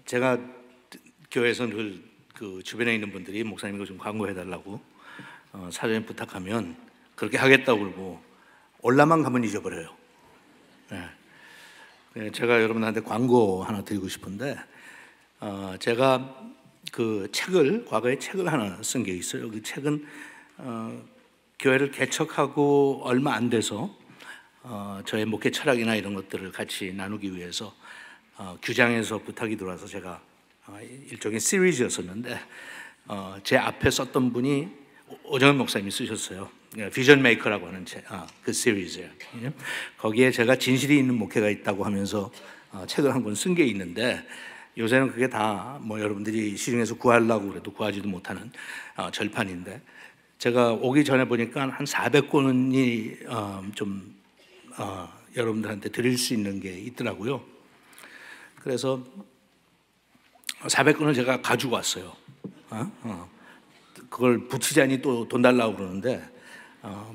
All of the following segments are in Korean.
제가 교회에서 늘 그 주변에 있는 분들이 목사님 이거 좀 광고해달라고 사전에 부탁하면 그렇게 하겠다고 그러고 올라만 가면 잊어버려요. 네. 제가 여러분한테 광고 하나 드리고 싶은데 제가 그 책을 과거에 책을 하나 쓴 게 있어요. 그 책은 교회를 개척하고 얼마 안 돼서 저의 목회 철학이나 이런 것들을 같이 나누기 위해서 규장에서 부탁이 들어와서 제가 일종의 시리즈였었는데 제 앞에 썼던 분이 오정현 목사님이 쓰셨어요. 비전 메이커라고 하는 책, 그 시리즈예요. 거기에 제가 진실이 있는 목회가 있다고 하면서 책을 한 권 쓴 게 있는데 요새는 그게 다 뭐 여러분들이 시중에서 구하려고 그래도 구하지도 못하는 절판인데 제가 오기 전에 보니까 한 400권이 좀 여러분들한테 드릴 수 있는 게 있더라고요. 그래서 400권을 제가 가지고 왔어요. 그걸 붙이자니 또 돈 달라고 그러는데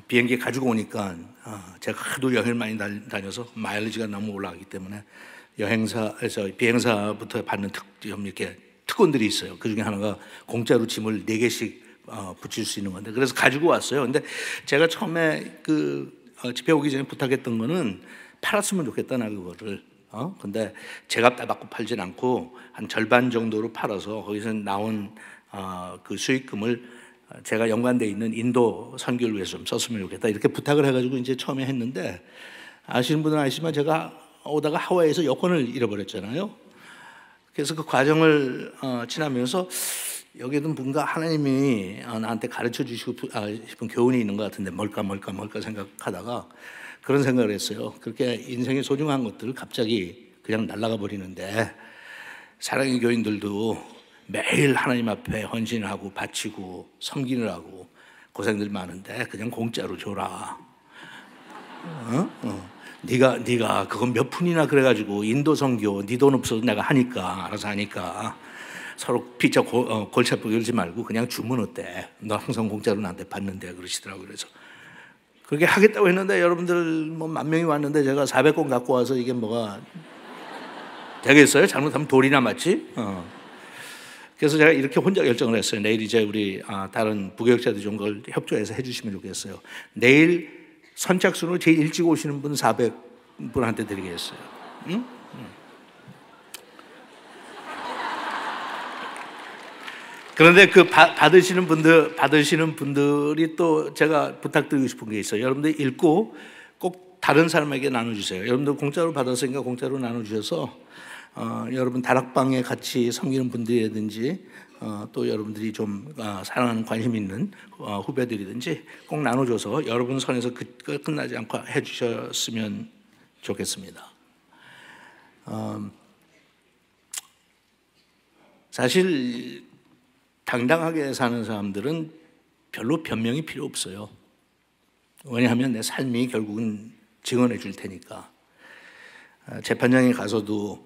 비행기에 가지고 오니까 제가 하도 여행을 많이 다녀서 마일리지가 너무 올라가기 때문에 비행사부터 받는 이렇게 특권들이 있어요. 그 중에 하나가 공짜로 짐을 4개씩 붙일 수 있는 건데 그래서 가지고 왔어요. 근데 제가 처음에 집회 오기 전에 부탁했던 거는 팔았으면 좋겠다 나 그거를. 근데 제값 다 받고 팔진 않고 한 절반 정도로 팔아서 거기서 나온 그 수익금을 제가 연관돼 있는 인도 선교를 위해서 좀 썼으면 좋겠다 이렇게 부탁을 해가지고 이제 처음에 했는데 아시는 분은 아시지만 제가 오다가 하와이에서 여권을 잃어버렸잖아요. 그래서 그 과정을 지나면서 여기에도 뭔가 하나님이 나한테 가르쳐 주시고 싶은 교훈이 있는 것 같은데 뭘까 생각하다가 그런 생각을 했어요. 그렇게 인생의 소중한 것들을 갑자기 그냥 날아가 버리는데 사랑의 교인들도 매일 하나님 앞에 헌신하고 바치고 섬기느라고 고생들 많은데 그냥 공짜로 줘라. 네가 그건 몇 푼이나 그래가지고 인도 선교 네 돈 없어도 내가 하니까 알아서 하니까 서로 피자 골치 아프게 그러지 말고 그냥 주면 어때? 너 항상 공짜로 나한테 받는데 그러시더라고요. 그래서 그렇게 하겠다고 했는데 여러분들 뭐 10,000명이 왔는데 제가 400권 갖고 와서 이게 뭐가 되겠어요? 잘못하면 돌이나 맞지? 그래서 제가 이렇게 혼자 결정을 했어요. 내일 이제 우리 다른 부교역자들이 좀 걸 협조해서 해주시면 좋겠어요. 내일 선착순으로 제일 일찍 오시는 분 400분한테 드리겠어요. 응? 그런데 그 받으시는 분들이 또 제가 부탁드리고 싶은 게 있어요. 여러분들 읽고 꼭 다른 사람에게 나눠주세요. 여러분들 공짜로 받았으니까 공짜로 나눠주셔서 여러분 다락방에 같이 섬기는 분들이라든지 또 여러분들이 좀 사랑하는 관심 있는 후배들이든지 꼭 나눠줘서 여러분 선에서 끝나지 않고 해주셨으면 좋겠습니다. 사실 당당하게 사는 사람들은 별로 변명이 필요 없어요. 왜냐하면 내 삶이 결국은 증언해 줄 테니까. 재판장에 가서도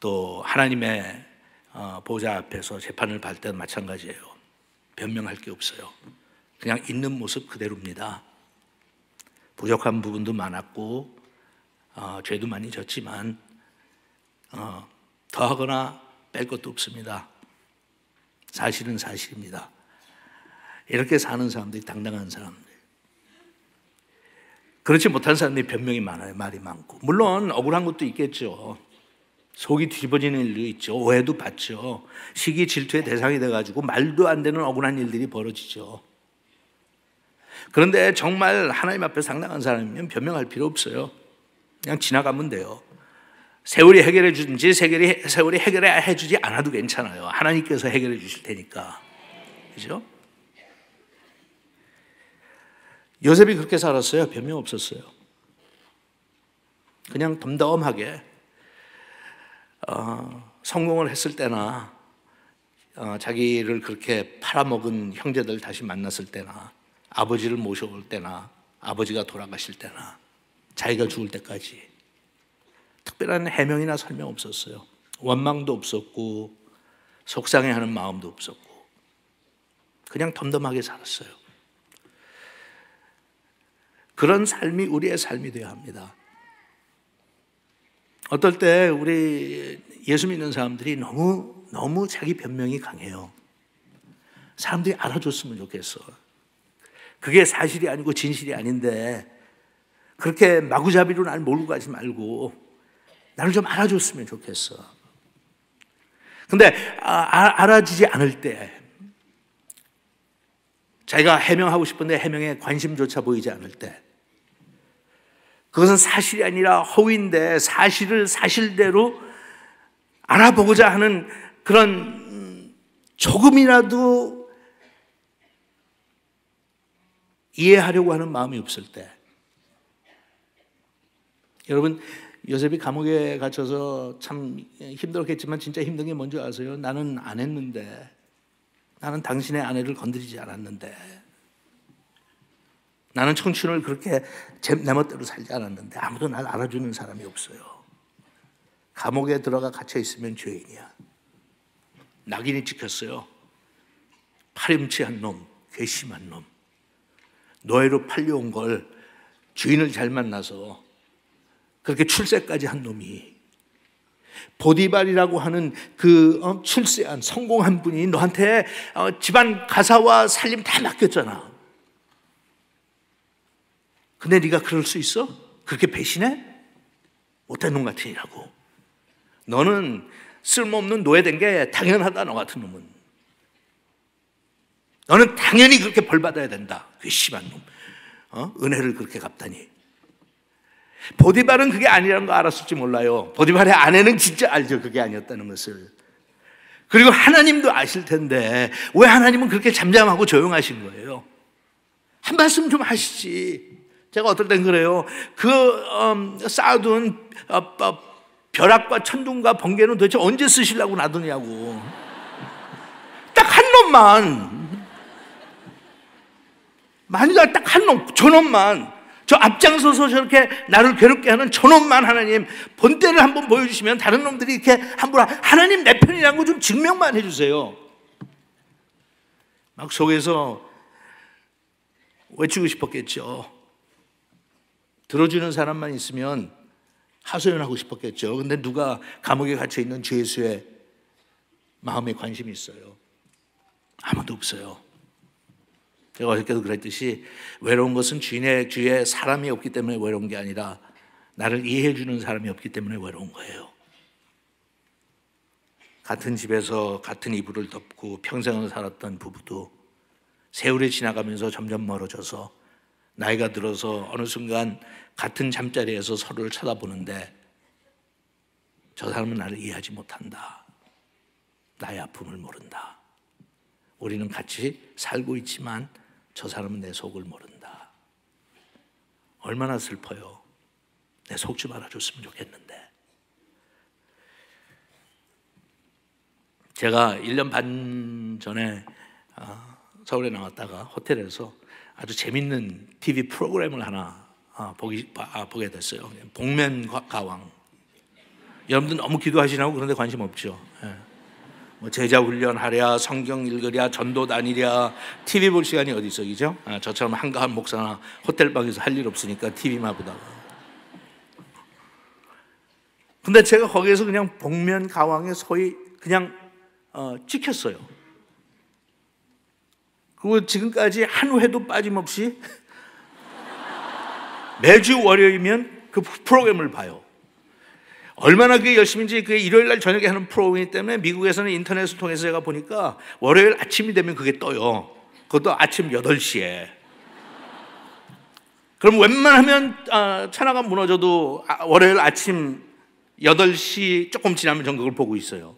또 하나님의 보좌 앞에서 재판을 받을 때도 마찬가지예요. 변명할 게 없어요. 그냥 있는 모습 그대로입니다. 부족한 부분도 많았고 죄도 많이 졌지만 더하거나 뺄 것도 없습니다. 사실은 사실입니다. 이렇게 사는 사람들이 당당한 사람들. 그렇지 못한 사람들이 변명이 많아요. 말이 많고. 물론 억울한 것도 있겠죠. 속이 뒤집어지는 일도 있죠. 오해도 받죠. 시기 질투의 대상이 돼가지고 말도 안 되는 억울한 일들이 벌어지죠. 그런데 정말 하나님 앞에 상당한 사람이면 변명할 필요 없어요. 그냥 지나가면 돼요. 세월이 해결해 주든지 세월이 해결해 주지 않아도 괜찮아요. 하나님께서 해결해 주실 테니까. 그죠? 요셉이 그렇게 살았어요. 변명 없었어요. 그냥 덤덤하게 성공을 했을 때나 자기를 그렇게 팔아먹은 형제들 다시 만났을 때나 아버지를 모셔올 때나 아버지가 돌아가실 때나 자기가 죽을 때까지 특별한 해명이나 설명 없었어요. 원망도 없었고 속상해하는 마음도 없었고 그냥 덤덤하게 살았어요. 그런 삶이 우리의 삶이 되어야 합니다. 어떨 때 우리 예수 믿는 사람들이 너무 자기 변명이 강해요. 사람들이 알아줬으면 좋겠어. 그게 사실이 아니고 진실이 아닌데 그렇게 마구잡이로 날 몰고 가지 말고 나를 좀 알아줬으면 좋겠어. 근데 알아주지 않을 때, 자기가 해명하고 싶은데 해명에 관심조차 보이지 않을 때, 그것은 사실이 아니라 허위인데 사실을 사실대로 알아보고자 하는 그런 조금이라도 이해하려고 하는 마음이 없을 때, 여러분 요셉이 감옥에 갇혀서 참 힘들었겠지만 진짜 힘든 게 뭔지 아세요? 나는 안 했는데, 나는 당신의 아내를 건드리지 않았는데, 나는 청춘을 그렇게 내 멋대로 살지 않았는데 아무도 날 알아주는 사람이 없어요. 감옥에 들어가 갇혀 있으면 죄인이야. 낙인이 찍혔어요. 파렴치한 놈, 괘씸한 놈, 노예로 팔려온 걸 주인을 잘 만나서 그렇게 출세까지 한 놈이, 보디발이라고 하는 그 출세한 성공한 분이 너한테 집안 가사와 살림 다 맡겼잖아. 근데 네가 그럴 수 있어? 그렇게 배신해? 못된 놈 같으니라고. 너는 쓸모없는 노예된 게 당연하다. 너 같은 놈은 너는 당연히 그렇게 벌받아야 된다. 괘씸한 놈, 은혜를 그렇게 갚다니. 보디발은 그게 아니라는 거 알았을지 몰라요. 보디발의 아내는 진짜 알죠, 그게 아니었다는 것을. 그리고 하나님도 아실 텐데 왜 하나님은 그렇게 잠잠하고 조용하신 거예요? 한 말씀 좀 하시지. 제가 어떨 땐 그래요. 쌓아둔 벼락과 천둥과 번개는 도대체 언제 쓰시려고 놔두냐고. 딱 한 놈만, 만약 딱 한 놈, 저 놈만, 저 앞장서서 저렇게 나를 괴롭게 하는 저 놈만 하나님 본때를 한번 보여주시면 다른 놈들이 이렇게 함부로 하나님 내 편이라는 거 좀 증명만 해주세요. 막 속에서 외치고 싶었겠죠. 들어주는 사람만 있으면 하소연하고 싶었겠죠. 근데 누가 감옥에 갇혀있는 죄수의 마음에 관심이 있어요? 아무도 없어요. 제가 어저께도 그랬듯이 외로운 것은 주인의 주위에 사람이 없기 때문에 외로운 게 아니라 나를 이해해 주는 사람이 없기 때문에 외로운 거예요. 같은 집에서 같은 이불을 덮고 평생을 살았던 부부도 세월이 지나가면서 점점 멀어져서 나이가 들어서 어느 순간 같은 잠자리에서 서로를 쳐다보는데 저 사람은 나를 이해하지 못한다. 나의 아픔을 모른다. 우리는 같이 살고 있지만 저 사람은 내 속을 모른다. 얼마나 슬퍼요. 내 속 좀 알아줬으면 좋겠는데. 제가 1년 반 전에 서울에 나왔다가 호텔에서 아주 재밌는 TV 프로그램을 하나 보게 됐어요. 복면가왕. 여러분들 너무 기도하시라고 그런데 관심 없죠. 뭐 제자 훈련하랴, 성경 읽으랴, 전도 다니랴, TV 볼 시간이 어디 있어, 그죠? 저처럼 한가한 목사나 호텔방에서 할 일 없으니까 TV만 보다가. 근데 제가 거기에서 그냥 복면가왕에 소위 그냥 찍혔어요. 그리고 지금까지 한 회도 빠짐없이 매주 월요일이면 그 프로그램을 봐요. 얼마나 그게 열심인지. 그게 일요일 날 저녁에 하는 프로그램이기 때문에 미국에서는 인터넷을 통해서 제가 보니까 월요일 아침이 되면 그게 떠요. 그것도 아침 8시에. 그럼 웬만하면 천하가 무너져도 월요일 아침 8시 조금 지나면 전 그걸 보고 있어요.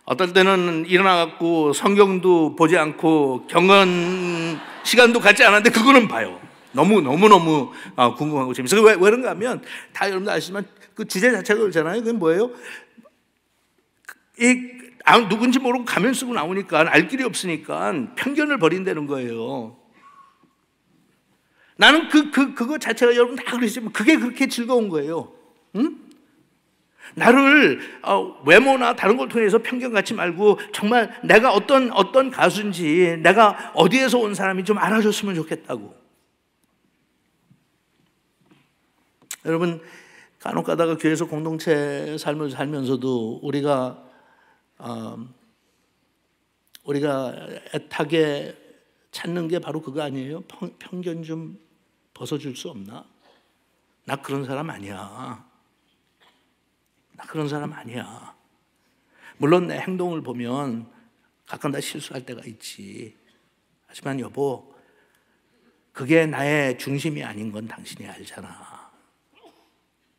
어떨 때는 일어나갖고 성경도 보지 않고 경건 시간도 갖지 않았는데 그거는 봐요. 너무 궁금하고 재밌어요. 왜 그런가 하면 다 여러분들 아시지만 그 주제 자체가 그렇잖아요. 그게 뭐예요? 누군지 모르고 가면 쓰고 나오니까 알 길이 없으니까 편견을 버린다는 거예요. 나는 그거 자체가 여러분 다 그러시지만 그게 그렇게 즐거운 거예요. 응? 나를 외모나 다른 걸 통해서 편견 갖지 말고 정말 내가 어떤 가수인지, 내가 어디에서 온 사람이 좀 알아줬으면 좋겠다고. 여러분, 간혹 가다가 교회에서 공동체 삶을 살면서도 우리가 애타게 찾는 게 바로 그거 아니에요? 편견 좀 벗어줄 수 없나? 나 그런 사람 아니야. 나 그런 사람 아니야. 물론 내 행동을 보면 가끔 다 실수할 때가 있지. 하지만 여보, 그게 나의 중심이 아닌 건 당신이 알잖아.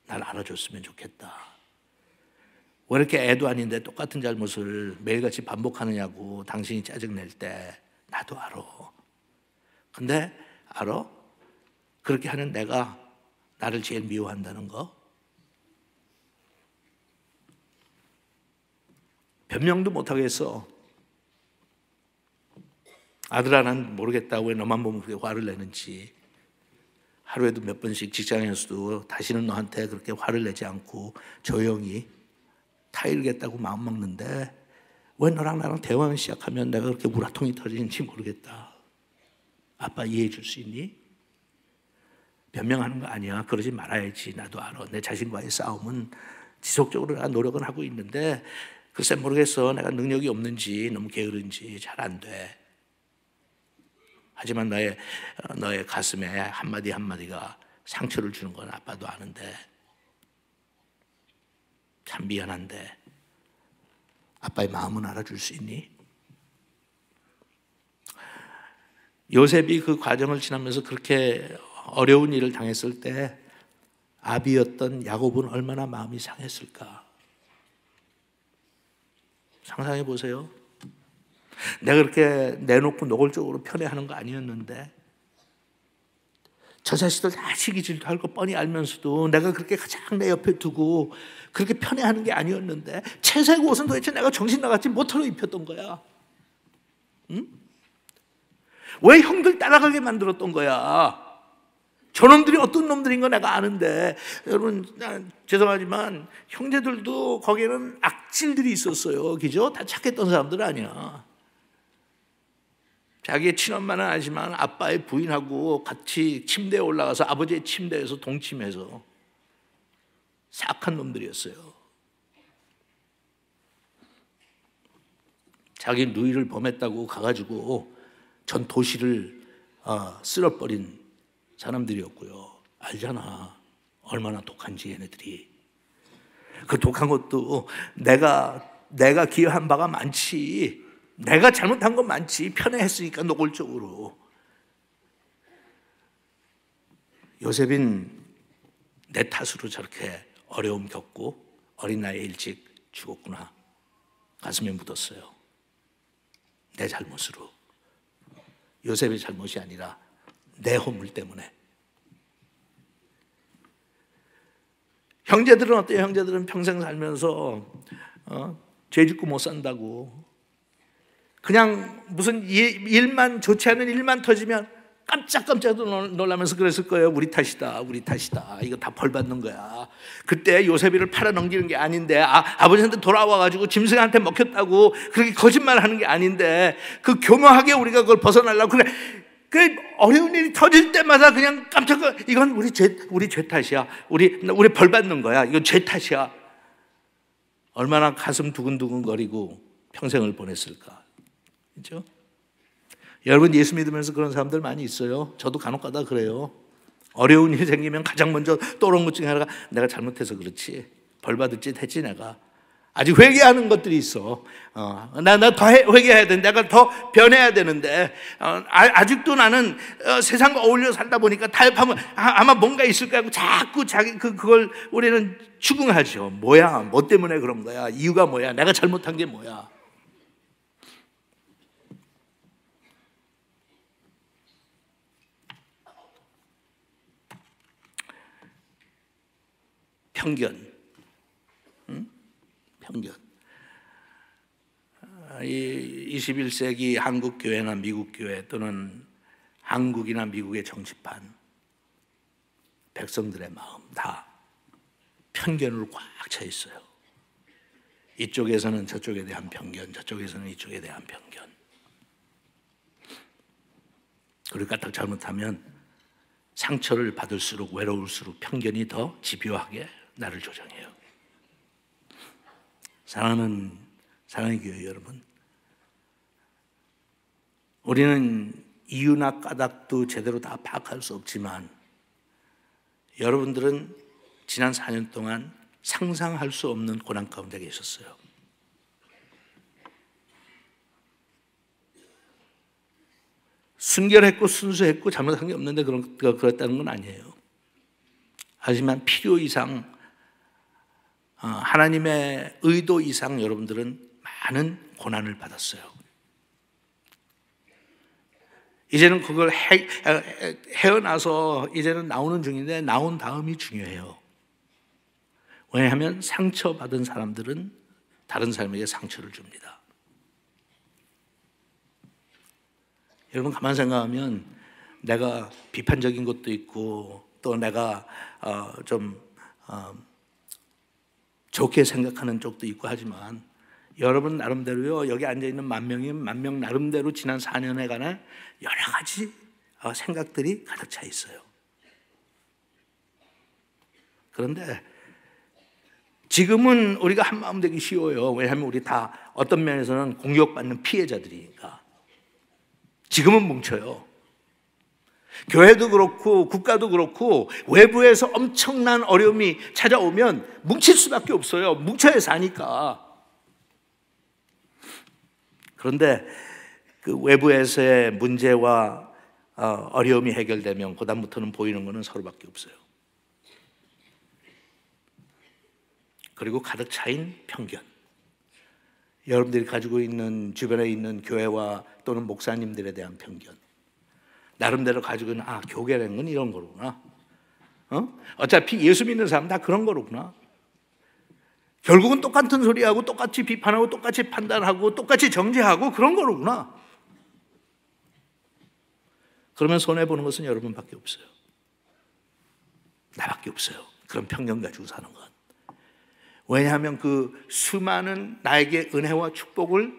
날 알아줬으면 좋겠다. 왜 이렇게 애도 아닌데 똑같은 잘못을 매일같이 반복하느냐고 당신이 짜증낼 때 나도 알아. 근데 알아? 그렇게 하는 내가 나를 제일 미워한다는 거? 변명도 못하겠어. 아들아, 난 모르겠다. 왜 너만 보면 그렇게 화를 내는지. 하루에도 몇 번씩 직장에서도 다시는 너한테 그렇게 화를 내지 않고 조용히 타일겠다고 마음 먹는데 왜 너랑 나랑 대화를 시작하면 내가 그렇게 우라통이 터지는지 모르겠다. 아빠 이해해 줄 수 있니? 변명하는 거 아니야. 그러지 말아야지. 나도 알아. 내 자신과의 싸움은 지속적으로 내가 노력은 하고 있는데 글쎄 모르겠어. 내가 능력이 없는지 너무 게으른지 잘 안 돼. 하지만 너의 가슴에 한마디 한마디가 상처를 주는 건 아빠도 아는데 참 미안한데 아빠의 마음은 알아줄 수 있니? 요셉이 그 과정을 지나면서 그렇게 어려운 일을 당했을 때 아비였던 야곱은 얼마나 마음이 상했을까? 상상해 보세요. 내가 그렇게 내놓고 노골적으로 편애하는 거 아니었는데 저 자식들 다 시기질도 할 거 뻔히 알면서도 내가 그렇게 가장 내 옆에 두고 그렇게 편애하는 게 아니었는데 채색 옷은 도대체 내가 정신 나갔지 못하러 입혔던 거야. 응? 왜 형들 따라가게 만들었던 거야? 저놈들이 어떤 놈들인 거 내가 아는데 여러분 죄송하지만 형제들도 거기에는 악질들이 있었어요. 그죠? 다 착했던 사람들 아니야. 자기의 친엄마는 아니지만 아빠의 부인하고 같이 침대에 올라가서 아버지의 침대에서 동침해서 사악한 놈들이었어요. 자기 누이를 범했다고 가가지고 전 도시를 쓸어버린 사람들이었고요. 알잖아. 얼마나 독한지 얘네들이. 그 독한 것도 내가 기여한 바가 많지. 내가 잘못한 건 많지. 편애했으니까 노골적으로. 요셉은 내 탓으로 저렇게 어려움 겪고 어린 나이에 일찍 죽었구나. 가슴에 묻었어요. 내 잘못으로. 요셉의 잘못이 아니라 내 허물 때문에. 형제들은 어때요? 형제들은 평생 살면서 죄 짓고 못 산다고 그냥 무슨 일만 좋지 않은 일만 터지면 깜짝깜짝 놀라면서 그랬을 거예요. 우리 탓이다. 이거 다 벌 받는 거야. 그때 요셉이를 팔아 넘기는 게 아닌데 아버지한테 돌아와가지고 짐승한테 먹혔다고 그렇게 거짓말하는 게 아닌데 그 교묘하게 우리가 그걸 벗어나려고 그래. 그 어려운 일이 터질 때마다 그냥 깜짝 이건 우리 죄 탓이야. 우리 벌 받는 거야. 이건 죄 탓이야. 얼마나 가슴 두근두근거리고 평생을 보냈을까. 그렇죠? 여러분 예수 믿으면서 그런 사람들 많이 있어요. 저도 간혹 가다 그래요. 어려운 일이 생기면 가장 먼저 떠오르는 것 중에 하나가 내가 잘못해서 그렇지. 벌 받을 짓 했지 내가. 아직 회개하는 것들이 있어. 나 더 회개해야 돼. 내가 더 변해야 되는데 아직도 나는 세상과 어울려 살다 보니까 타협하면 아마 뭔가 있을 거야 하고 자꾸 그걸 우리는 추궁하죠. 뭐야? 뭐 때문에 그런 거야? 이유가 뭐야? 내가 잘못한 게 뭐야? 편견. 편견. 이 21세기 한국 교회나 미국 교회 또는 한국이나 미국의 정치판 백성들의 마음 다 편견으로 꽉 차 있어요. 이쪽에서는 저쪽에 대한 편견, 저쪽에서는 이쪽에 대한 편견. 그리고 까딱 잘못하면 상처를 받을수록 외로울수록 편견이 더 집요하게 나를 조정해요. 사랑하는 교회 여러분, 우리는 이유나 까닭도 제대로 다 파악할 수 없지만 여러분들은 지난 4년 동안 상상할 수 없는 고난 가운데 계셨어요. 순결했고 순수했고 잘못한 게 없는데 그렇다는 건 아니에요. 하지만 필요 이상, 하나님의 의도 이상 여러분들은 많은 고난을 받았어요. 이제는 그걸 헤어나서 이제는 나오는 중인데 나온 다음이 중요해요. 왜냐하면 상처받은 사람들은 다른 사람에게 상처를 줍니다. 여러분 가만 생각하면 내가 비판적인 것도 있고 또 내가 좀 좋게 생각하는 쪽도 있고 하지만 여러분 나름대로요, 여기 앉아있는 10,000명이면 10,000명 나름대로 지난 4년에 관한 여러 가지 생각들이 가득 차 있어요. 그런데 지금은 우리가 한마음 되기 쉬워요. 왜냐하면 우리 다 어떤 면에서는 공격받는 피해자들이니까. 지금은 뭉쳐요. 교회도 그렇고 국가도 그렇고 외부에서 엄청난 어려움이 찾아오면 뭉칠 수밖에 없어요. 뭉쳐야 사니까. 그런데 그 외부에서의 문제와 어려움이 해결되면 그다음부터는 보이는 것은 서로밖에 없어요. 그리고 가득 차인 편견. 여러분들이 가지고 있는 주변에 있는 교회와 또는 목사님들에 대한 편견. 나름대로 가지고 있는 교계라는 건 이런 거구나. 어차피 예수 믿는 사람 다 그런 거구나. 결국은 똑같은 소리하고 똑같이 비판하고 똑같이 판단하고 똑같이 정죄하고 그런 거구나. 그러면 손해보는 것은 여러분밖에 없어요. 나밖에 없어요. 그런 편견 가지고 사는 건. 왜냐하면 그 수많은 나에게 은혜와 축복을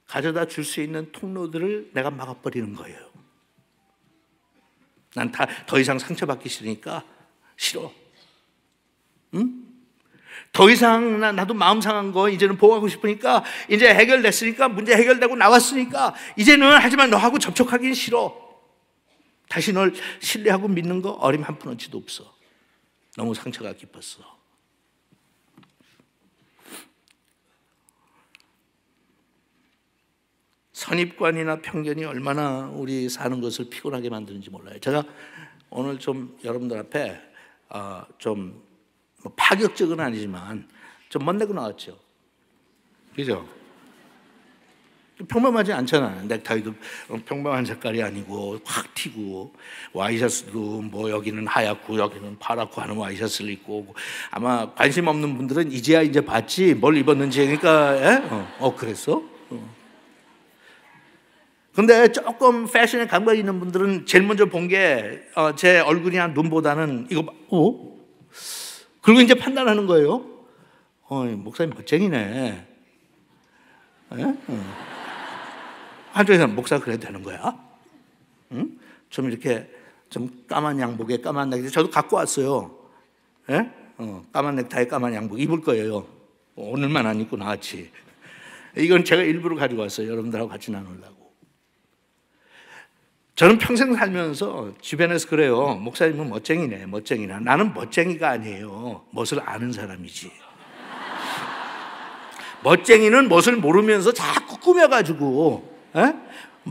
가져다 줄 수 있는 통로들을 내가 막아버리는 거예요. 난 더 이상 상처받기 싫으니까 싫어. 응? 더 이상 나도 마음 상한 거 이제는 보호하고 싶으니까 이제 해결됐으니까 문제 해결되고 나왔으니까 이제는 하지만 너하고 접촉하기는 싫어. 다시 널 신뢰하고 믿는 거 어림 한 푼어치도 없어. 너무 상처가 깊었어. 선입관이나 편견이 얼마나 우리 사는 것을 피곤하게 만드는지 몰라요. 제가 오늘 좀 여러분들 앞에 좀 파격적은 아니지만 좀 멋내고 나왔죠. 그죠? 평범하지 않잖아요. 넥타이도 평범한 색깔이 아니고 확 튀고 와이셔츠도 뭐 여기는 하얗고 여기는 파랗고 하는 와이셔츠를 입고 아마 관심 없는 분들은 이제야 이제 봤지 뭘 입었는지. 그러니까 그랬어? 근데 조금 패션에 감각이 있는 분들은 제일 먼저 본 게 제 얼굴이나 눈보다는 이거 그리고 이제 판단하는 거예요. 목사님 멋쟁이네. 한쪽에서 목사 그래도 되는 거야? 응? 좀 이렇게 좀 까만 양복에 까만 넥타이 저도 갖고 왔어요. 까만 넥타이 까만 양복 입을 거예요. 오늘만 안 입고 나왔지. 이건 제가 일부러 가지고 왔어요. 여러분들하고 같이 나누려고. 저는 평생 살면서 주변에서 그래요. 목사님은 멋쟁이네, 멋쟁이나. 나는 멋쟁이가 아니에요. 멋을 아는 사람이지. 멋쟁이는 멋을 모르면서 자꾸 꾸며가지고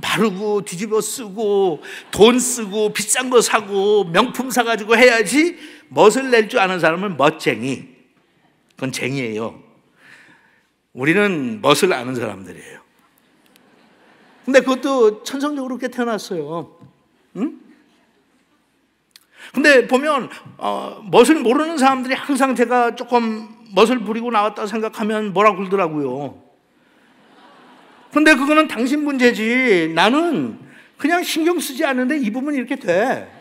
바르고 뒤집어 쓰고 돈 쓰고 비싼 거 사고 명품 사가지고 해야지 멋을 낼 줄 아는 사람은 멋쟁이. 그건 쟁이에요. 우리는 멋을 아는 사람들이에요. 근데 그것도 천성적으로 그렇게 태어났어요. 응? 근데 보면 멋을 모르는 사람들이 항상 제가 조금 멋을 부리고 나왔다 생각하면 뭐라 그러더라고요. 근데 그거는 당신 문제지. 나는 그냥 신경 쓰지 않는데 입으면 이렇게 돼.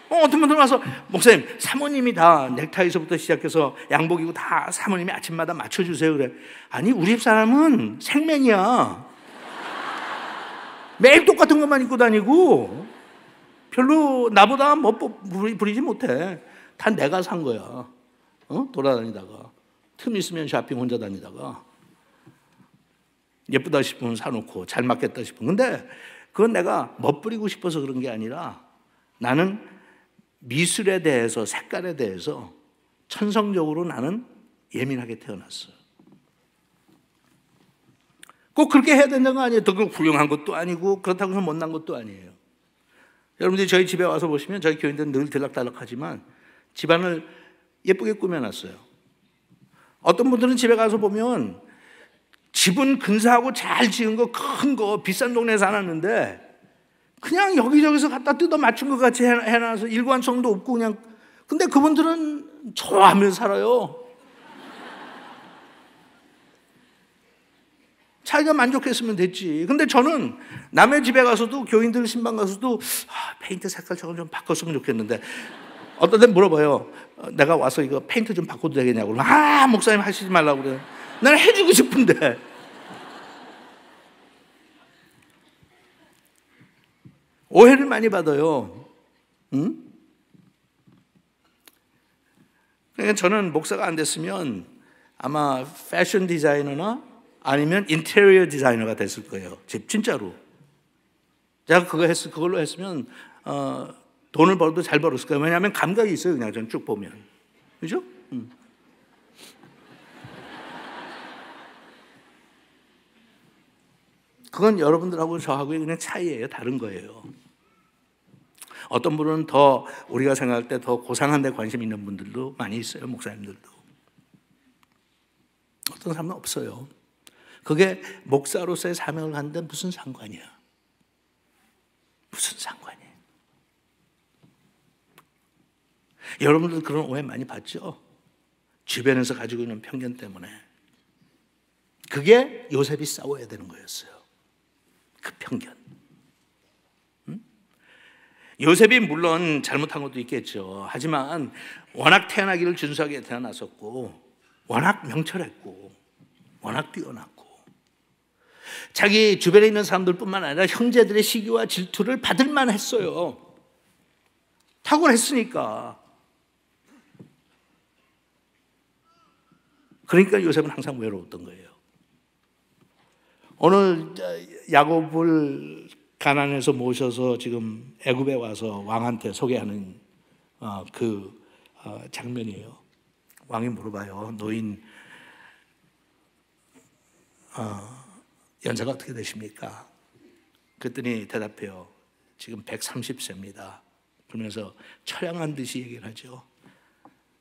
어떤 분들 와서 목사님 사모님이 다 넥타이에서부터 시작해서 양복이고 다 사모님이 아침마다 맞춰주세요. 그래. 아니 우리 집 사람은 생맨이야. 매일 똑같은 것만 입고 다니고 별로 나보다 부리지 못해. 다 내가 산 거야. 돌아다니다가 틈 있으면 쇼핑 혼자 다니다가 예쁘다 싶으면 사놓고 잘 맞겠다 싶으면. 근데 그건 내가 멋부리고 싶어서 그런 게 아니라 나는 미술에 대해서, 색깔에 대해서 천성적으로 나는 예민하게 태어났어요. 꼭 그렇게 해야 된다는 거 아니에요. 더 훌륭한 것도 아니고 그렇다고 해서 못난 것도 아니에요. 여러분들이 저희 집에 와서 보시면 저희 교인들은 늘 들락달락하지만 집안을 예쁘게 꾸며놨어요. 어떤 분들은 집에 가서 보면 집은 근사하고 잘 지은 거, 큰 거, 비싼 동네에 살았는데 그냥 여기저기서 갖다 뜯어 맞춘 것 같이 해놔서 일관성도 없고 그냥. 근데 그분들은 좋아하면서 살아요. 자기가 만족했으면 됐지. 근데 저는 남의 집에 가서도, 교인들 신방 가서도 페인트 색깔 저걸 좀 바꿨으면 좋겠는데 어떤 데 물어봐요. 내가 와서 이거 페인트 좀 바꿔도 되겠냐고. 목사님 하시지 말라고 그래요. 나는 해주고 싶은데. 오해를 많이 받아요. 응? 그러니까 저는 목사가 안 됐으면 아마 패션 디자이너나 아니면 인테리어 디자이너가 됐을 거예요. 진짜로. 제가 그걸로 했으면 돈을 벌어도 잘 벌었을 거예요. 왜냐하면 감각이 있어요. 그냥 전 쭉 보면. 그죠? 그건 여러분들하고 저하고의 그냥 차이예요. 다른 거예요. 어떤 분은 더 우리가 생각할 때 더 고상한 데 관심 있는 분들도 많이 있어요. 목사님들도. 어떤 사람은 없어요. 그게 목사로서의 사명을 하는데 무슨 상관이야? 무슨 상관이에요? 여러분들 그런 오해 많이 받죠? 주변에서 가지고 있는 편견 때문에. 그게 요셉이 싸워야 되는 거였어요. 그 편견. 요셉이 물론 잘못한 것도 있겠죠. 하지만 워낙 태어나기를 준수하게 태어났었고 워낙 명철했고 워낙 뛰어났고 자기 주변에 있는 사람들뿐만 아니라 형제들의 시기와 질투를 받을 만했어요. 탁월했으니까. 그러니까 요셉은 항상 외로웠던 거예요. 오늘 야곱을 가나안에서 모셔서 지금 애굽에 와서 왕한테 소개하는 장면이에요. 왕이 물어봐요. 노인 연세가 어떻게 되십니까? 그랬더니 대답해요. 지금 130세입니다. 그러면서 처량한 듯이 얘기를 하죠.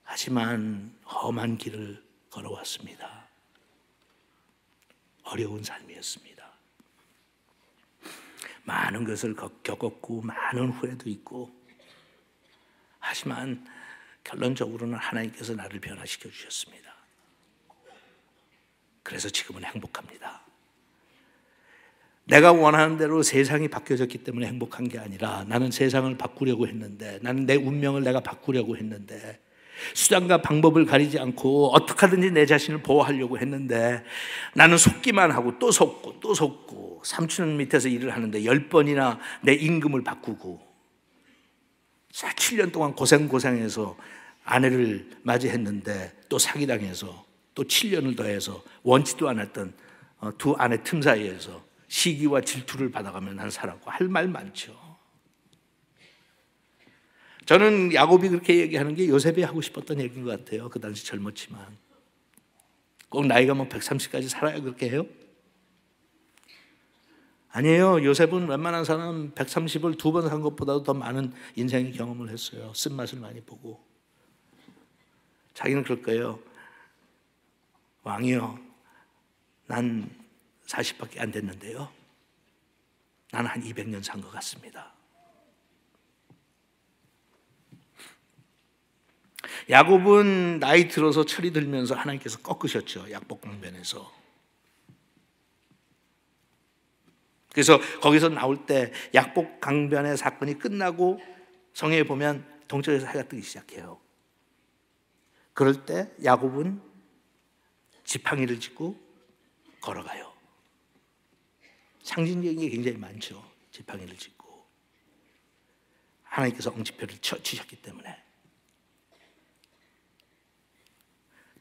하지만 험한 길을 걸어왔습니다. 어려운 삶이었습니다. 많은 것을 겪었고 많은 후회도 있고 하지만 결론적으로는 하나님께서 나를 변화시켜 주셨습니다. 그래서 지금은 행복합니다. 내가 원하는 대로 세상이 바뀌어졌기 때문에 행복한 게 아니라 나는 세상을 바꾸려고 했는데, 나는 내 운명을 내가 바꾸려고 했는데, 수단과 방법을 가리지 않고 어떻게 하든지 내 자신을 보호하려고 했는데 나는 속기만 하고 또 속고 또 속고, 삼촌 밑에서 일을 하는데 10번이나 내 임금을 바꾸고 7년 동안 고생해서 아내를 맞이했는데 또 사기당해서 또 7년을 더해서 원치도 않았던 두 아내 틈 사이에서 시기와 질투를 받아가며 난 살았고 할 말 많죠. 저는 야곱이 그렇게 얘기하는 게 요셉이 하고 싶었던 얘기인 것 같아요. 그 당시 젊었지만. 꼭 나이가 130까지 살아야 그렇게 해요? 아니에요. 요셉은 웬만한 사람 130을 2번 산 것보다도 더 많은 인생의 경험을 했어요. 쓴맛을 많이 보고. 자기는 그럴 거예요. 왕이요, 난 40밖에 안 됐는데요, 나는 한 200년 산 것 같습니다. 야곱은 나이 들어서 철이 들면서 하나님께서 꺾으셨죠. 약복강변에서. 그래서 거기서 나올 때 약복강변의 사건이 끝나고 성경에 보면 동쪽에서 해가 뜨기 시작해요. 그럴 때 야곱은 지팡이를 짚고 걸어가요. 상징적인 게 굉장히 많죠. 지팡이를 짚고. 하나님께서 엉치표를 치셨기 때문에.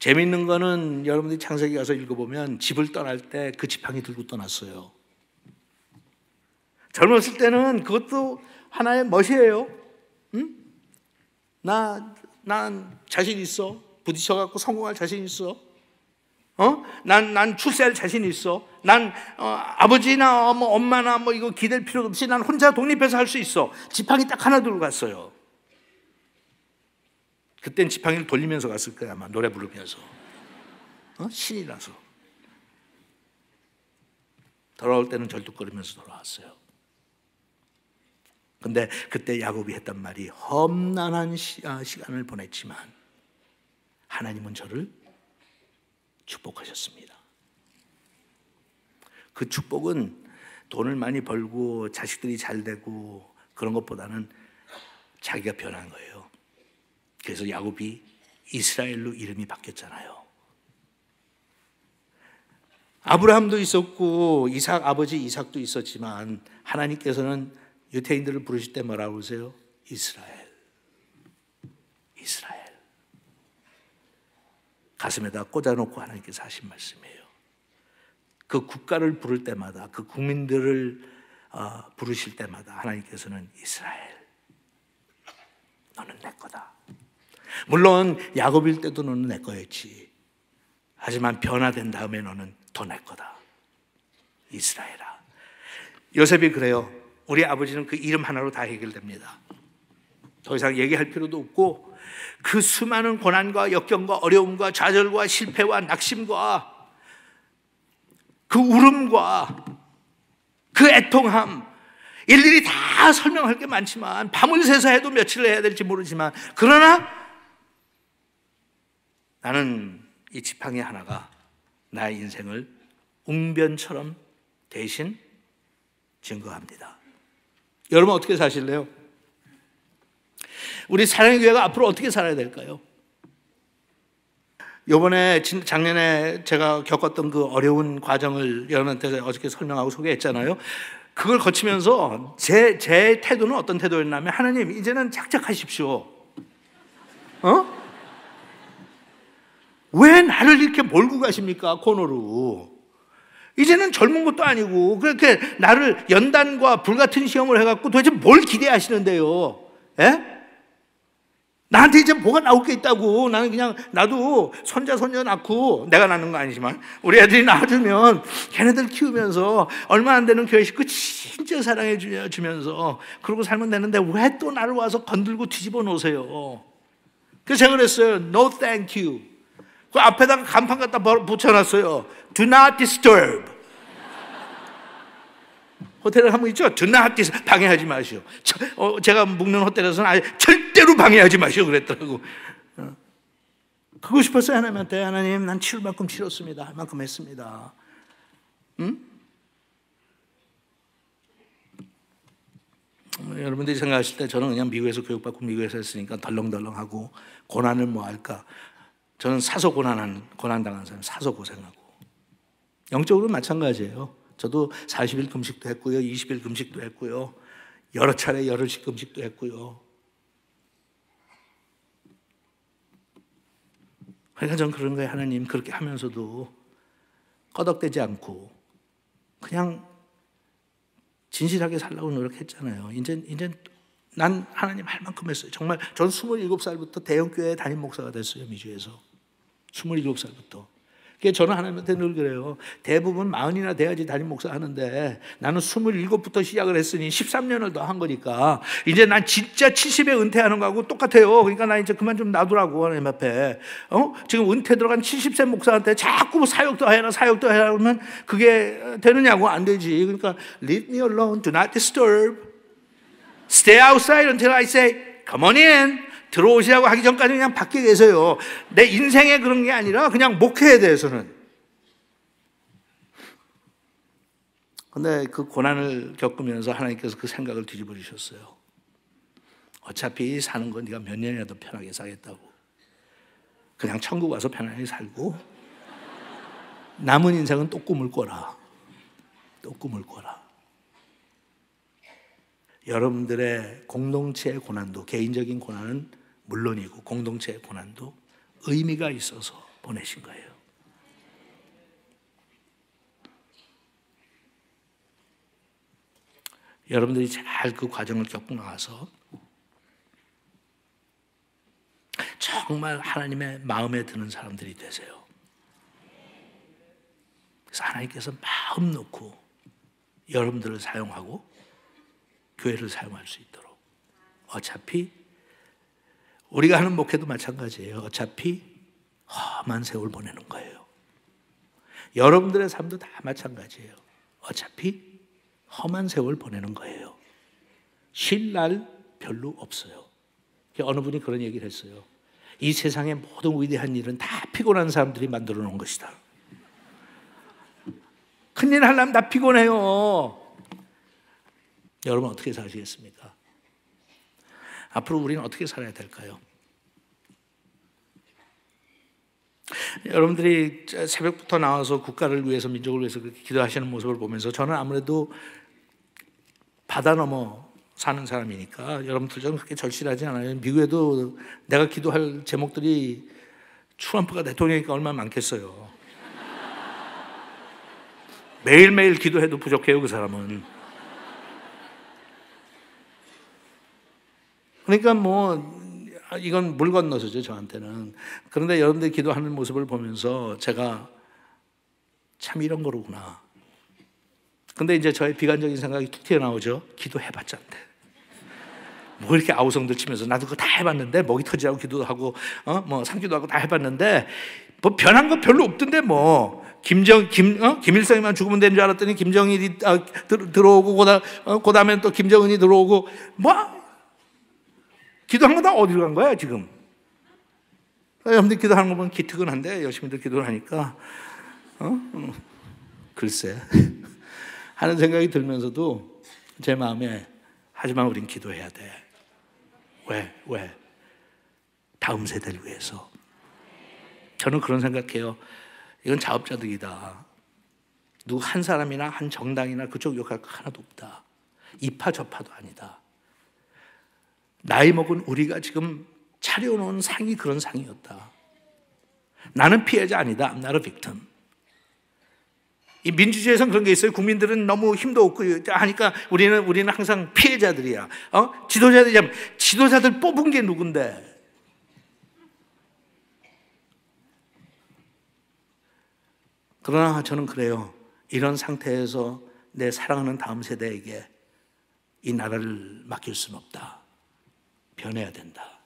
재미있는 거는 여러분들이 창세기 가서 읽어보면 집을 떠날 때 그 지팡이 들고 떠났어요. 젊었을 때는 그것도 하나의 멋이에요. 응? 난 자신 있어. 부딪혀갖고 성공할 자신 있어. 난 출세할 자신 있어. 난 아버지나 엄마나 이거 기댈 필요도 없이 난 혼자 독립해서 할 수 있어. 지팡이 딱 하나 들고 갔어요. 그땐 지팡이를 돌리면서 갔을 거야 아마. 노래 부르면서. 신이라서. 돌아올 때는 절뚝거리면서 돌아왔어요. 근데 그때 야곱이 했단 말이, 험난한 시간을 보냈지만 하나님은 저를 축복하셨습니다. 그 축복은 돈을 많이 벌고 자식들이 잘 되고 그런 것보다는 자기가 변한 거예요. 그래서 야곱이 이스라엘로 이름이 바뀌었잖아요. 아브라함도 있었고 아버지 이삭도 있었지만 하나님께서는 유태인들을 부르실 때 뭐라고 그러세요? 이스라엘. 이스라엘. 가슴에다 꽂아놓고 하나님께서 하신 말씀이에요. 그 국가를 부를 때마다, 그 국민들을 부르실 때마다 하나님께서는 이스라엘, 너는 내 거다. 물론 야곱일 때도 너는 내 거였지. 하지만 변화된 다음에 너는 더 내 거다. 이스라엘아. 요셉이 그래요. 우리 아버지는 그 이름 하나로 다 해결됩니다. 더 이상 얘기할 필요도 없고, 그 수많은 고난과 역경과 어려움과 좌절과 실패와 낙심과 그 울음과 그 애통함, 일일이 다 설명할 게 많지만, 밤을 새서 해도 며칠을 해야 될지 모르지만, 그러나 나는 이 지팡이 하나가 나의 인생을 웅변처럼 대신 증거합니다. 여러분 어떻게 사실래요? 우리 사랑의 교회가 앞으로 어떻게 살아야 될까요? 이번에 작년에 제가 겪었던 그 어려운 과정을 여러분한테 어저께 설명하고 소개했잖아요. 그걸 거치면서 제 태도는 어떤 태도였냐면, 하나님 이제는 작작하십시오. 왜 나를 이렇게 몰고 가십니까? 코너로. 이제는 젊은 것도 아니고 그렇게 나를 연단과 불같은 시험을 해갖고 도대체 뭘 기대하시는데요? 예? 나한테 이제 뭐가 나올 게 있다고. 나는 그냥 나도 손자 손녀 낳고, 내가 낳는 거 아니지만 우리 애들이 낳아주면 걔네들 키우면서 얼마 안 되는 교회 식구 진짜 사랑해 주면서 그러고 살면 되는데 왜 또 나를 와서 건들고 뒤집어 놓으세요? 그래서 제가 그랬어요. No thank you. 그 앞에다가 간판 갖다 붙여놨어요. Do not disturb. 호텔에 가면 있죠? Do not disturb. 방해하지 마시오. 제가 묵는 호텔에서는 절대로 방해하지 마시오 그랬더라고. 그러고 싶었어요. 하나님한테. 하나님, 난 치울 만큼 치렀습니다. 할 만큼 했습니다. 응? 여러분들이 생각하실 때 저는 그냥 미국에서 교육받고 미국에서 했으니까 덜렁덜렁하고 고난을 뭐 할까. 저는 사서 고난당한 사람, 사서 고생하고. 영적으로 마찬가지예요. 저도 40일 금식도 했고요, 20일 금식도 했고요, 여러 차례 열흘씩 금식도 했고요. 그러니까 저는 그런 거예요. 하나님, 그렇게 하면서도 꺼덕대지 않고 그냥 진실하게 살려고 노력했잖아요. 이제 난 하나님 할 만큼 했어요. 정말 전 27살부터 대형교회 담임 목사가 됐어요. 미주에서 27살부터. 그래서 저는 하나님한테 늘 그래요. 대부분 40이나 돼야지 담임 목사 하는데 나는 27부터 시작을 했으니 13년을 더 한 거니까 이제 난 진짜 70에 은퇴하는 거하고 똑같아요. 그러니까 나 이제 그만 좀 놔두라고 하나님 앞에. 지금 은퇴 들어간 70세 목사한테 자꾸 사역도 해라 그러면 그게 되느냐고. 안 되지. 그러니까 leave me alone, do not disturb, stay outside until I say come on in. 들어오시라고 하기 전까지 그냥 밖에 계세요. 내 인생에 그런 게 아니라 그냥 목회에 대해서는. 근데 그 고난을 겪으면서 하나님께서 그 생각을 뒤집어 주셨어요. 어차피 사는 건 네가 몇 년이라도 편하게 살겠다고. 그냥 천국 와서 편하게 살고 남은 인생은 또 꿈을 꿔라. 또 꿈을 꿔라. 여러분들의 공동체의 고난도, 개인적인 고난은 물론이고 공동체의 고난도 의미가 있어서 보내신 거예요. 여러분들이 잘 그 과정을 겪고 나와서 정말 하나님의 마음에 드는 사람들이 되세요. 그래서 하나님께서 마음 놓고 여러분들을 사용하고 교회를 사용할 수 있도록, 어차피 우리가 하는 목회도 마찬가지예요. 어차피 험한 세월 보내는 거예요. 여러분들의 삶도 다 마찬가지예요. 어차피 험한 세월 보내는 거예요. 쉴 날 별로 없어요. 어느 분이 그런 얘기를 했어요. 이 세상의 모든 위대한 일은 다 피곤한 사람들이 만들어 놓은 것이다. 큰일 하려면 다 피곤해요. 여러분 어떻게 사시겠습니까? 앞으로 우리는 어떻게 살아야 될까요? 여러분들이 새벽부터 나와서 국가를 위해서, 민족을 위해서 그렇게 기도하시는 모습을 보면서 저는 아무래도 바다 넘어 사는 사람이니까 여러분들처럼 그렇게 절실하지 않아요. 미국에도 내가 기도할 제목들이 트럼프가 대통령이니까 얼마나 많겠어요. 매일매일 기도해도 부족해요, 그 사람은. 그러니까 뭐 이건 물 건너서죠, 저한테는. 그런데 여러분들이 기도하는 모습을 보면서 제가 참 이런 거로구나. 근데 이제 저의 비관적인 생각이 툭 튀어나오죠. 기도해봤자 안 돼. 뭐 이렇게 아우성들 치면서 나도 그거 다 해봤는데, 목이 터지라고 기도도 하고 뭐 상기도 하고 다 해봤는데 뭐 변한 거 별로 없던데 뭐. 김일성이만 죽으면 되는 줄 알았더니 김정일이 들어오고 그다음에 또 김정은이 들어오고 뭐 기도한 거 다 어디로 간 거야 지금? 여러분들 기도하는 거 보면 기특은한데 열심히들 기도를 하니까 글쎄 하는 생각이 들면서도 제 마음에 하지만 우린 기도해야 돼. 왜? 다음 세대를 위해서. 저는 그런 생각해요. 이건 자업자득이다. 누구 한 사람이나 한 정당이나 그쪽 욕할 거 하나도 없다. 이파 저파도 아니다. 나이 먹은 우리가 지금 차려놓은 상이 그런 상이었다. 나는 피해자 아니다. I'm not a victim. 이 민주주의에서는 그런 게 있어요. 국민들은 너무 힘도 없고 하니까 우리는 항상 피해자들이야. 지도자들 뽑은 게 누군데? 그러나 저는 그래요. 이런 상태에서 내 사랑하는 다음 세대에게 이 나라를 맡길 수는 없다. 변해야 된다.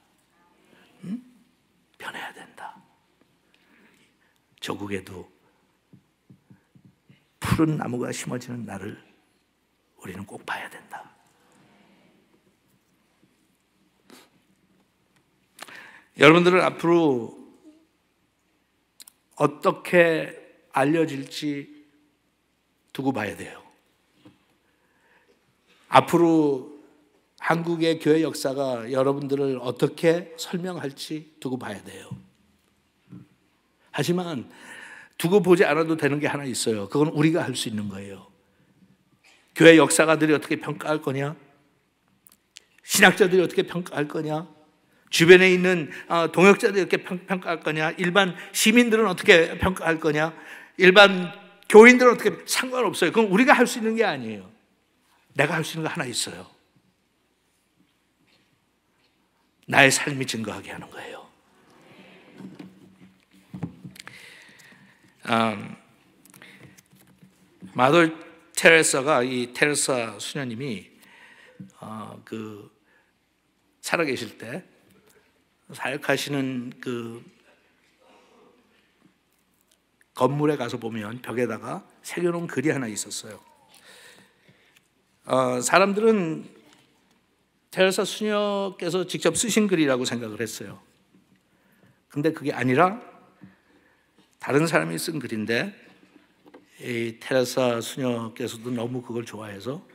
변해야 된다. 조국에도 푸른 나무가 심어지는 날을 우리는 꼭 봐야 된다. 여러분들은 앞으로 어떻게 알려질지 두고 봐야 돼요. 앞으로 한국의 교회 역사가 여러분들을 어떻게 설명할지 두고 봐야 돼요. 하지만 두고 보지 않아도 되는 게 하나 있어요. 그건 우리가 할 수 있는 거예요. 교회 역사가들이 어떻게 평가할 거냐? 신학자들이 어떻게 평가할 거냐? 주변에 있는 동역자들이 어떻게 평가할 거냐? 일반 시민들은 어떻게 평가할 거냐? 일반 교인들은 어떻게, 상관없어요. 그건 우리가 할 수 있는 게 아니에요. 내가 할 수 있는 거 하나 있어요. 나의 삶이 증거하게 하는 거예요. 마더 테레사가, 이 테레사 수녀님이 살아계실 때 사역하시는 그 건물에 가서 보면 벽에다가 새겨놓은 글이 하나 있었어요. 사람들은 테레사 수녀께서 직접 쓰신 글이라고 생각을 했어요. 근데 그게 아니라 다른 사람이 쓴 글인데, 이 테레사 수녀께서도 너무 그걸 좋아해서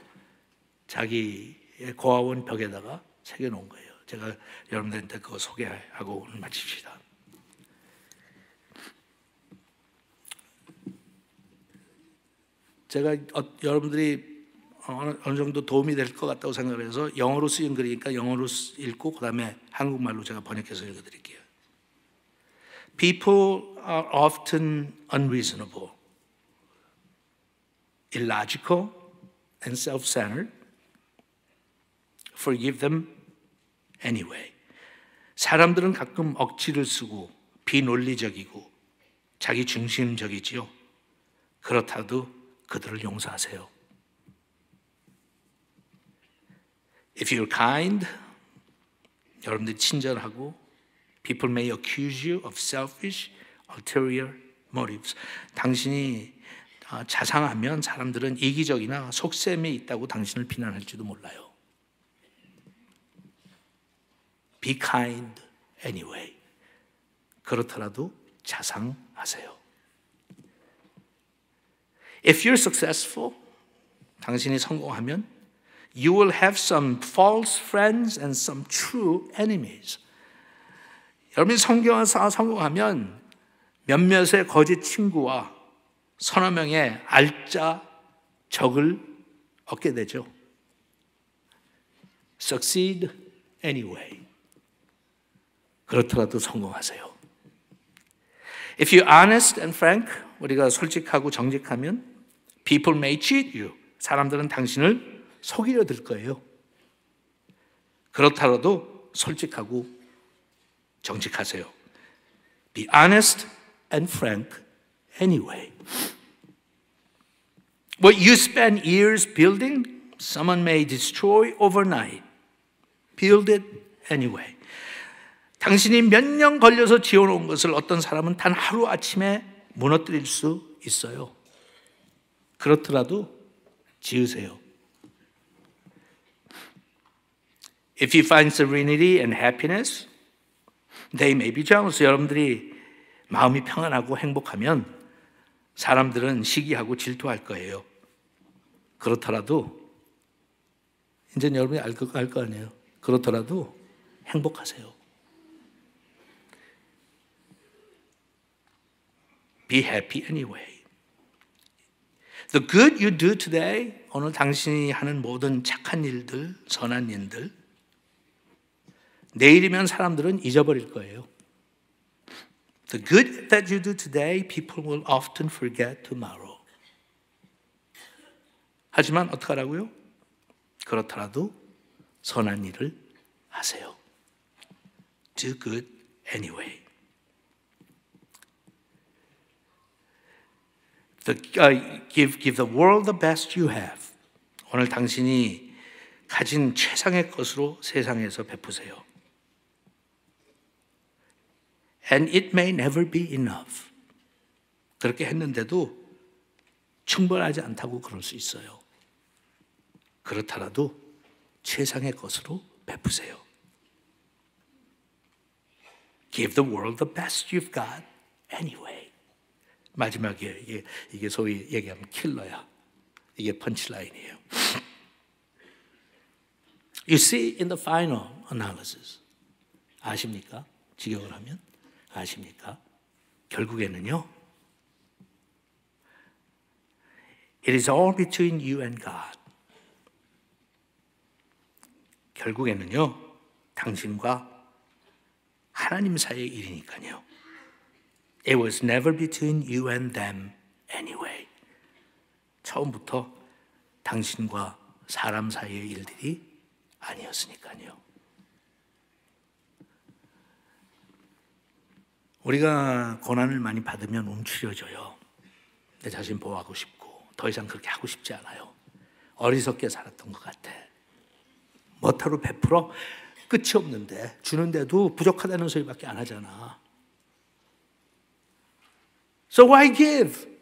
자기의 고아원 벽에다가 새겨놓은 거예요. 제가 여러분들한테 그거 소개하고 오늘 마칩시다. 제가 여러분들이 어느 정도 도움이 될 것 같다고 생각을 해서 영어로 쓰인 글이니까 영어로 읽고 그 다음에 한국말로 제가 번역해서 읽어드릴게요. People are often unreasonable, illogical, and self-centered. Forgive them anyway. 사람들은 가끔 억지를 쓰고 비논리적이고 자기 중심적이지요. 그렇다도 그들을 용서하세요. If you're kind, 여러분들이 친절하고 people may accuse you of selfish, ulterior motives. 당신이 자상하면 사람들은 이기적이나 속셈이 있다고 당신을 비난할지도 몰라요. Be kind anyway. 그렇더라도 자상하세요. If you're successful, 당신이 성공하면 you will have some false friends and some true enemies. 여러분이 성공하면 몇몇의 거짓 친구와 서너 명의 알짜 적을 얻게 되죠. Succeed anyway. 그렇더라도 성공하세요. If you're honest and frank, 우리가 솔직하고 정직하면 people may cheat you. 사람들은 당신을 속이려 들 거예요. 그렇더라도 솔직하고 정직하세요. Be honest and frank anyway. What you spend years building, someone may destroy overnight. Build it anyway. 당신이 몇 년 걸려서 지어놓은 것을 어떤 사람은 단 하루아침에 무너뜨릴 수 있어요. 그렇더라도 지으세요. If you find serenity and happiness, they may be jealous. 여러분들이 마음이 평안하고 행복하면 사람들은 시기하고 질투할 거예요. 그렇더라도 이제 여러분이 알 거 아니에요. 그렇더라도 행복하세요. Be happy anyway. The good you do today, 오늘 당신이 하는 모든 착한 일들, 선한 일들, 내일이면 사람들은 잊어버릴 거예요. The good that you do today, people will often forget tomorrow. 하지만 어떡하라고요? 그렇더라도 선한 일을 하세요. Do good anyway. Give the world the best you have. 오늘 당신이 가진 최상의 것으로 세상에서 베푸세요. And it may never be enough. 그렇게 했는데도 충분하지 않다고 그럴 수 있어요. 그렇더라도 최상의 것으로 베푸세요. Give the world the best you've got anyway. 마지막에 이게 소위 얘기하면 킬러야. 이게 펀치라인이에요. You see in the final analysis. 아십니까? 직역을 하면 아십니까? 결국에는요. It is all between you and God. 결국에는요. 당신과 하나님 사이의 일이니까요. It was never between you and them anyway. 처음부터 당신과 사람 사이의 일들이 아니었으니까요. 우리가 고난을 많이 받으면 움츠려져요. 내 자신 보호하고 싶고 더 이상 그렇게 하고 싶지 않아요. 어리석게 살았던 것 같아. 뭐하러 베풀어? 끝이 없는데 주는데도 부족하다는 소리밖에 안 하잖아. So why give?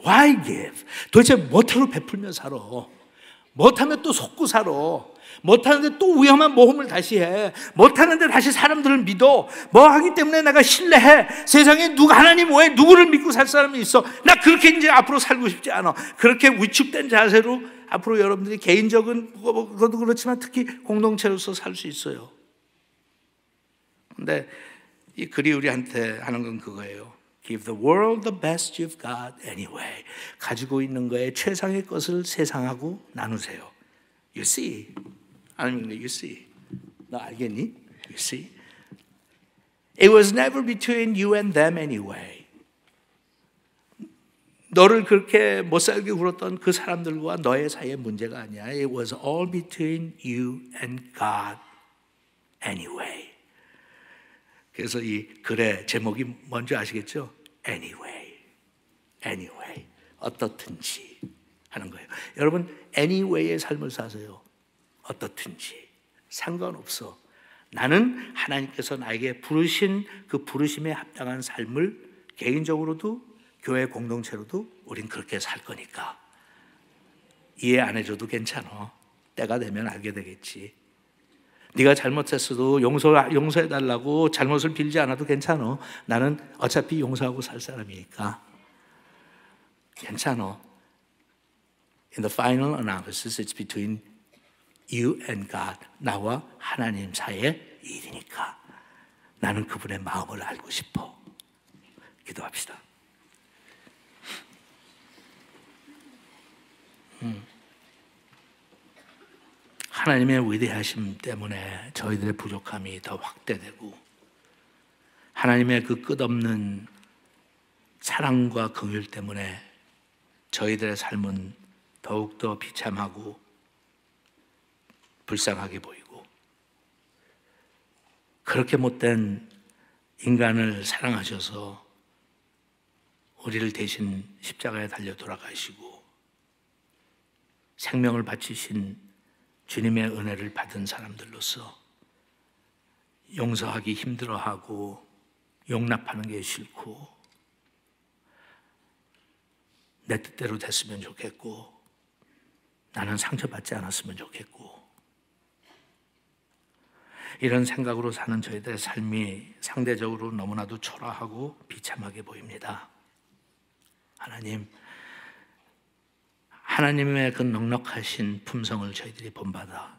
Why give? 도대체 뭐하러 베풀며 살아? 못하면 또 속고 살아. 못하는데 또 위험한 모험을 다시 해. 못하는데 다시 사람들을 믿어. 뭐 하기 때문에 내가 신뢰해. 세상에 누가 하나님 외에 누구를 믿고 살 사람이 있어. 나 그렇게 이제 앞으로 살고 싶지 않아. 그렇게 위축된 자세로 앞으로 여러분들이 개인적인 것도 그렇지만 특히 공동체로서 살 수 있어요. 근데 이 글이 우리한테 하는 건 그거예요. Give the world the best you've got anyway. 가지고 있는 거에 최상의 것을 세상하고 나누세요. You see? 아니면 you see? 너 알겠니? You see? It was never between you and them anyway. 너를 그렇게 못살게 굴었던 그 사람들과 너의 사이의 문제가 아니야. It was all between you and God anyway. 그래서 이 글의 제목이 뭔지 아시겠죠? Anyway, anyway, 어떻든지 하는 거예요. 여러분, anyway의 삶을 사세요. 어떻든지 상관없어. 나는 하나님께서 나에게 부르신 그 부르심에 합당한 삶을 개인적으로도 교회 공동체로도 우린 그렇게 살 거니까 이해 안 해줘도 괜찮아. 때가 되면 알게 되겠지. 네가 잘못했어도 용서해달라고 잘못을 빌지 않아도 괜찮아. 나는 어차피 용서하고 살 사람이니까 괜찮아. In the final analysis, it's between you and God. 나와 하나님 사이의 일이니까 나는 그분의 마음을 알고 싶어. 기도합시다. 하나님의 위대하심 때문에 저희들의 부족함이 더 확대되고 하나님의 그 끝없는 사랑과 긍휼 때문에 저희들의 삶은 더욱더 비참하고 불쌍하게 보이고 그렇게 못된 인간을 사랑하셔서 우리를 대신 십자가에 달려 돌아가시고 생명을 바치신 주님의 은혜를 받은 사람들로서 용서하기 힘들어하고 용납하는 게 싫고 내 뜻대로 됐으면 좋겠고 나는 상처받지 않았으면 좋겠고 이런 생각으로 사는 저희들의 삶이 상대적으로 너무나도 초라하고 비참하게 보입니다. 하나님의 그 넉넉하신 품성을 저희들이 본받아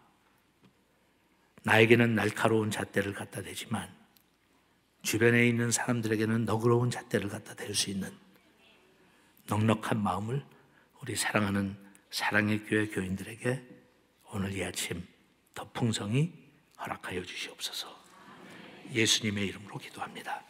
나에게는 날카로운 잣대를 갖다 대지만 주변에 있는 사람들에게는 너그러운 잣대를 갖다 댈 수 있는 넉넉한 마음을 우리 사랑하는 사랑의 교회 교인들에게 오늘 이 아침 더 풍성히 허락하여 주시옵소서. 예수님의 이름으로 기도합니다.